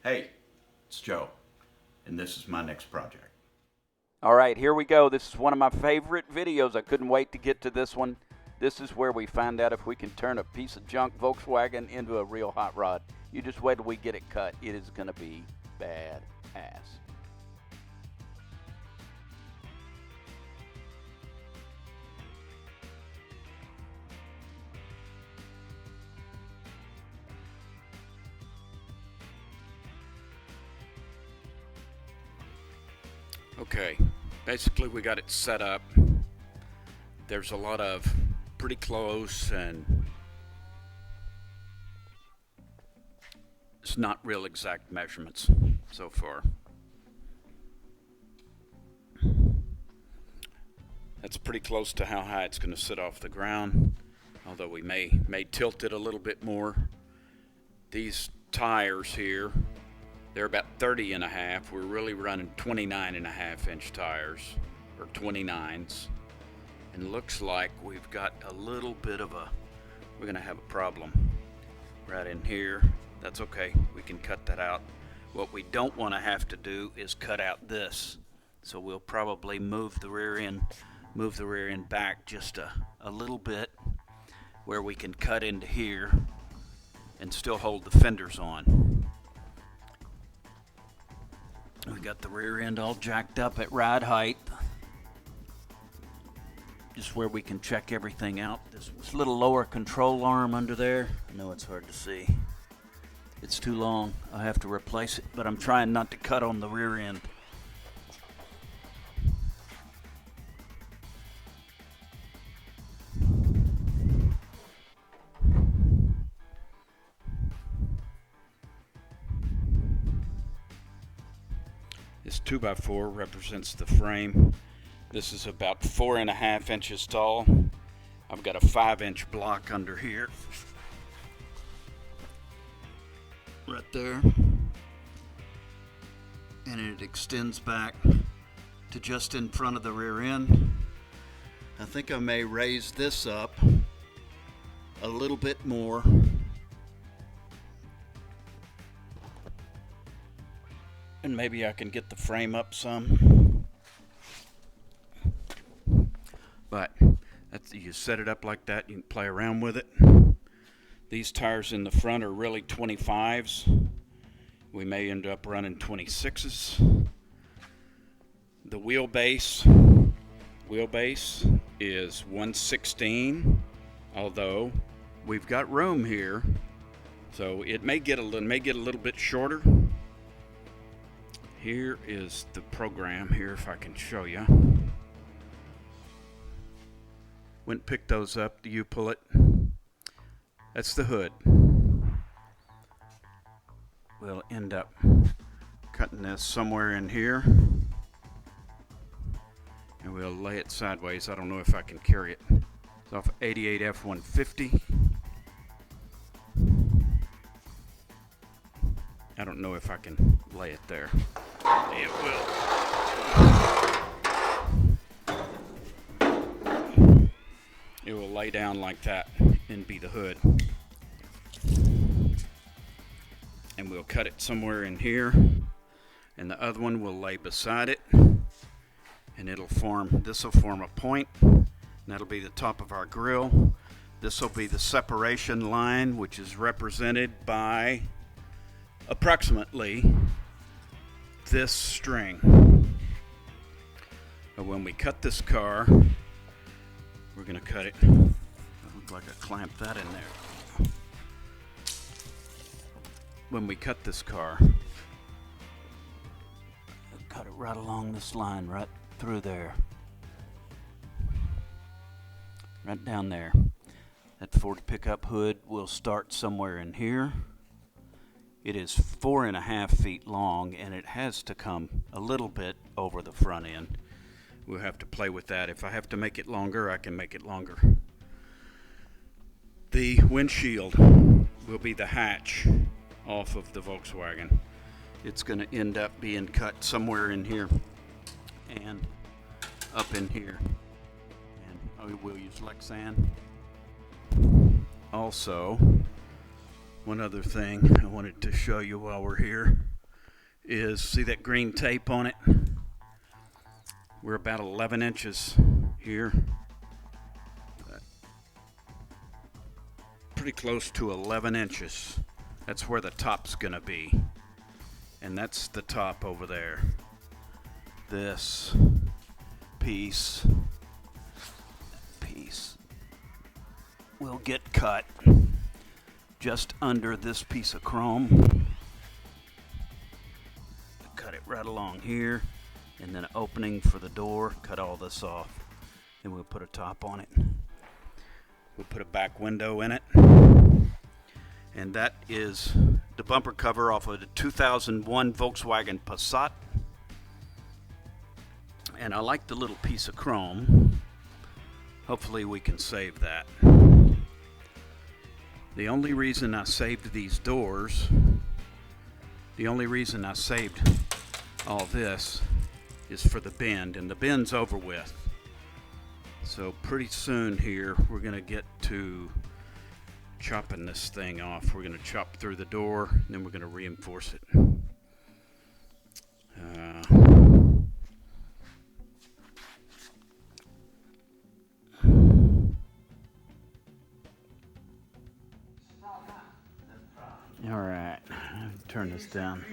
Hey, it's Joe, and this is my next project. All right, here we go. This is one of my favorite videos. I couldn't wait to get to this one. This is where we find out if we can turn a piece of junk Volkswagen into a real hot rod. You just wait till we get it cut. It is going to be badass. Okay, basically we got it set up. There's a lot of pretty close and it's not real exact measurements so far. That's pretty close to how high it's going to sit off the ground, although we may tilt it a little bit more. These tires here, they're about 30 and a half. We're really running 29 and a half inch tires, or 29s. And looks like we've got a little bit of we're gonna have a problem right in here. That's okay, we can cut that out. What we don't wanna have to do is cut out this. So we'll probably move the rear end back just a little bit where we can cut into here and still hold the fenders on. We got the rear end all jacked up at ride height. Just where we can check everything out. This little lower control arm under there, I know it's hard to see. It's too long, I have to replace it, but I'm trying not to cut on the rear end. This 2x4 represents the frame. This is about 4.5 inches tall. I've got a 5-inch block under here. Right there. And it extends back to just in front of the rear end. I think I may raise this up a little bit more. And maybe I can get the frame up some. But you set it up like that, you can play around with it. These tires in the front are really 25s. We may end up running 26s. The wheelbase is 116, although we've got room here, so it may get a little bit shorter. Here is the program here, if I can show you. Went and picked those up. Do you pull it? That's the hood. We'll end up cutting this somewhere in here. And we'll lay it sideways. I don't know if I can carry it. It's off 88 F-150. I don't know if I can lay it there. It will. It will lay down like that and be the hood. And we'll cut it somewhere in here. And the other one will lay beside it. And this will form a point. And that'll be the top of our grill. This will be the separation line, which is represented by approximately this string. But when we cut this car, we're going to cut it. It looks like I clamped that in there. When we cut this car, we'll cut it right along this line, right through there. Right down there. That Ford pickup hood will start somewhere in here. It is 4.5 feet long, and it has to come a little bit over the front end. We'll have to play with that. If I have to make it longer, I can make it longer. The windshield will be the hatch off of the Volkswagen. It's going to end up being cut somewhere in here and up in here. And we'll use Lexan. Also, one other thing I wanted to show you while we're here. is, see that green tape on it? We're about 11 inches here. Pretty close to 11 inches. That's where the top's gonna be. And that's the top over there. This piece will get cut just under this piece of chrome. Cut it right along here, and then an opening for the door. Cut all this off, and we'll put a top on it. We'll put a back window in it, and that is the bumper cover off of the 2001 Volkswagen Passat. And I like the little piece of chrome. Hopefully we can save that. The only reason I saved these doors, the only reason I saved all this is for the bend, and the bend's over with. So pretty soon here we're gonna get to chopping this thing off. We're gonna chop through the door, and then we're gonna reinforce it. All right, turn this down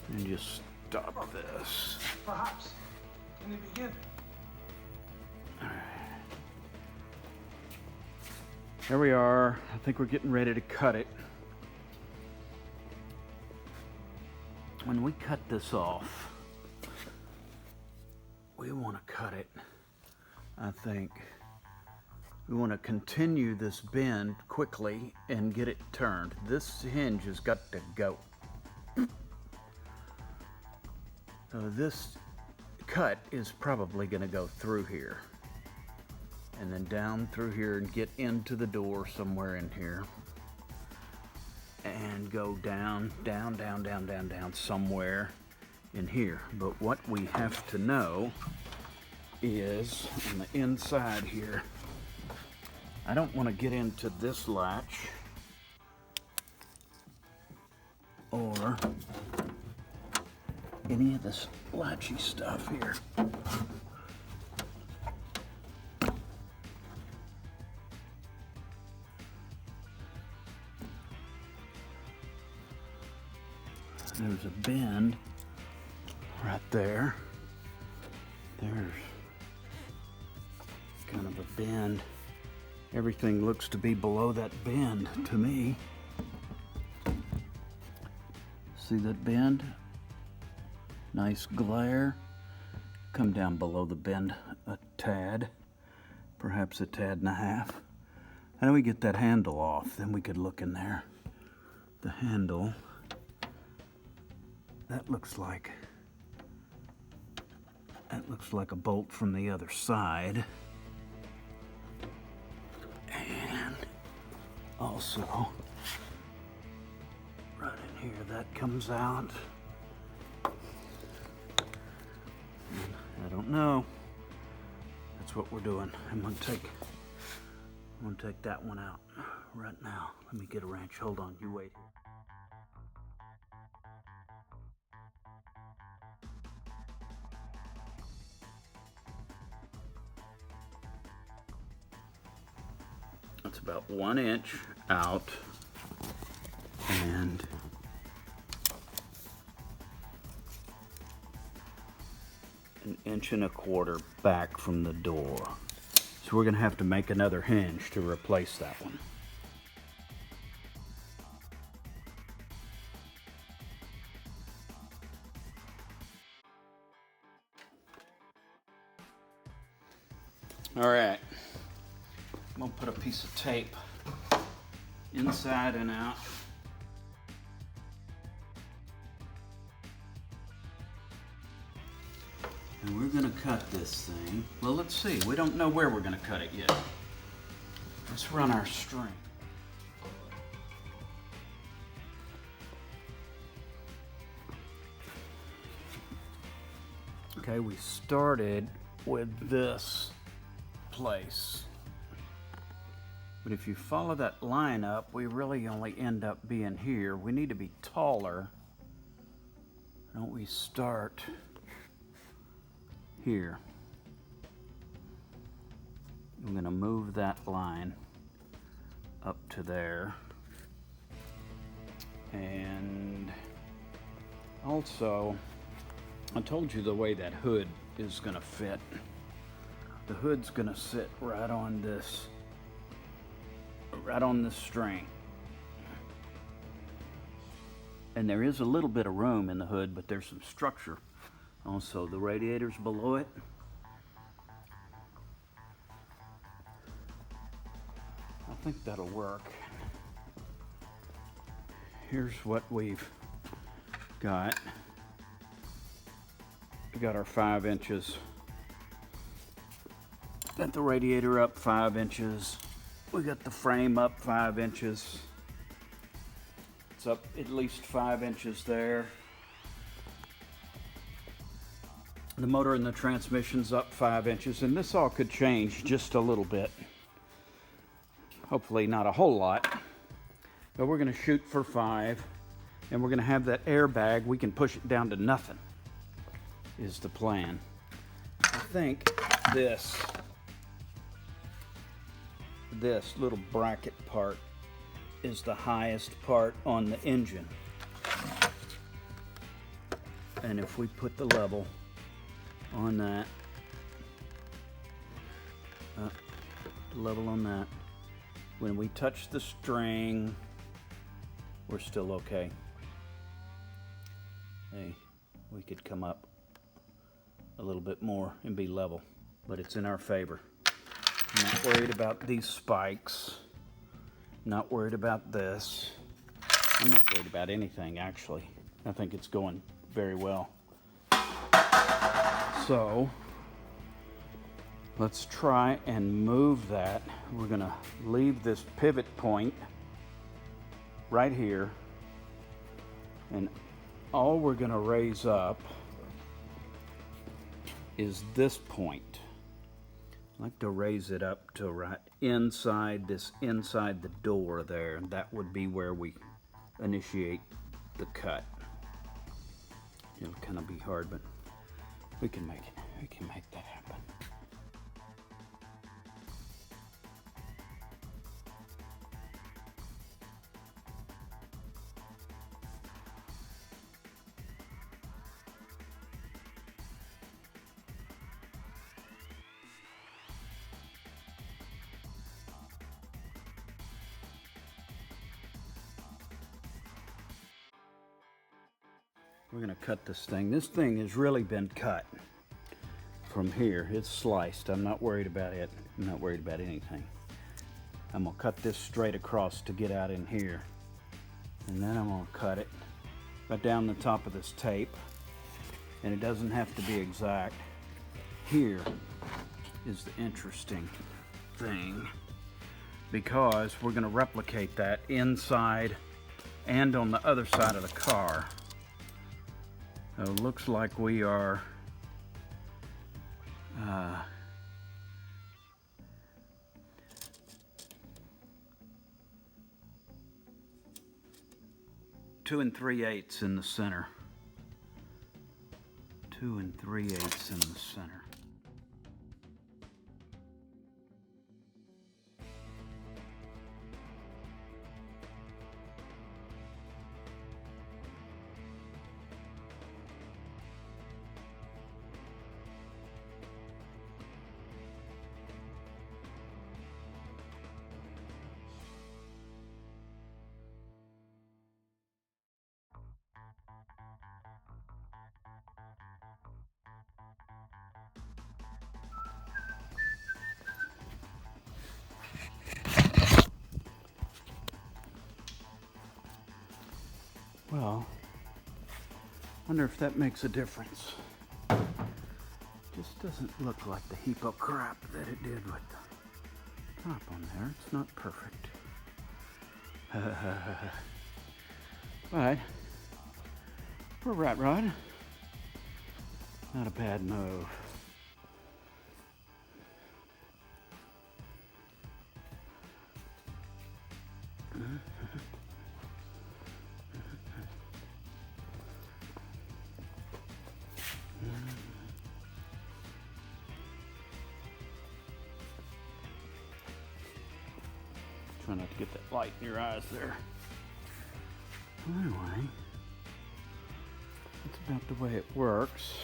and just stop this. Perhaps. Can we begin? All right. Here we are. I think we're getting ready to cut it. When we cut this off, we want to cut it, I think. We want to continue this bend quickly and get it turned. This hinge has got to go. So this cut is probably going to go through here, and then down through here and get into the door somewhere in here, and go down, down, down, down, down, down somewhere in here. But what we have to know is on the inside here, I don't want to get into this latch or any of this latchy stuff here. There's a bend right there. There's kind of a bend. Everything looks to be below that bend to me. See that bend? Nice glare. Come down below the bend a tad, perhaps a tad and a half. How do we get that handle off? Then we could look in there. The handle, that looks like a bolt from the other side. And also, right in here, that comes out. And I don't know. That's what we're doing. I'm gonna take that one out right now. Let me get a wrench. Hold on, you wait here. It's about 1 inch out and an 1.25 inches back from the door. So we're gonna have to make another hinge to replace that one. All right. I'm gonna put a piece of tape inside and out. And we're gonna cut this thing. Well, let's see. We don't know where we're gonna cut it yet. Let's run our string. Okay, we started with this place. But if you follow that line up, we really only end up being here. We need to be taller don't we start here? I'm going to move that line up to there. And also, I told you the way that hood is going to fit. The hood's going to sit right on this string. And there is a little bit of room in the hood, but there's some structure. Also, the radiator's below it. I think that'll work. Here's what we've got. We got our 5 inches. Got the radiator up 5 inches. We got the frame up 5 inches. It's up at least 5 inches there. The motor and the transmission's up 5 inches, and this all could change just a little bit. Hopefully not a whole lot, but we're gonna shoot for 5, and we're gonna have that airbag. We can push it down to nothing, is the plan. I think this little bracket part is the highest part on the engine. And if we put the level on that, when we touch the string, we're still okay. Hey, we could come up a little bit more and be level, but it's in our favor. I'm not worried about these spikes. Not worried about this. I'm not worried about anything, actually. I think it's going very well. So, let's try and move that. We're gonna leave this pivot point right here, and all we're gonna raise up is this point. I like to raise it up to right inside the door there, and that would be where we initiate the cut. It'll kind of be hard, but we can make it. We can make that happen. We're gonna cut this thing. This thing has really been cut from here. It's sliced. I'm not worried about it. I'm not worried about anything. I'm gonna cut this straight across to get out in here. And then I'm gonna cut it right down the top of this tape. And it doesn't have to be exact. Here is the interesting thing, because we're gonna replicate that inside and on the other side of the car. So it looks like we are two and 3/8 in the center. 2 3/8 in the center. Well, wonder if that makes a difference. Just doesn't look like the heap of crap that it did with the top on there. It's not perfect. But for a rat rod, not a bad move. Try not to get that light in your eyes there. Anyway, that's about the way it works.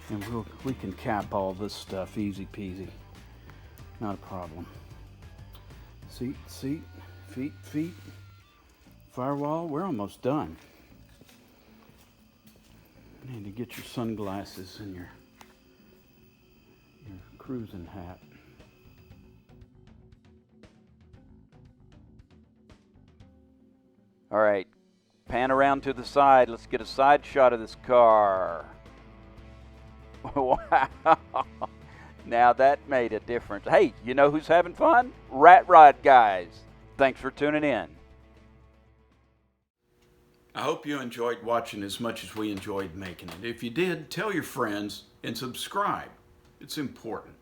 And we can cap all this stuff easy peasy. Not a problem. Seat, feet. Firewall, we're almost done. You need to get your sunglasses and your cruising hat. All right, pan around to the side. Let's get a side shot of this car. Wow. Now that made a difference. Hey, you know who's having fun? Rat Rod guys. Thanks for tuning in. I hope you enjoyed watching as much as we enjoyed making it. If you did, tell your friends and subscribe. It's important.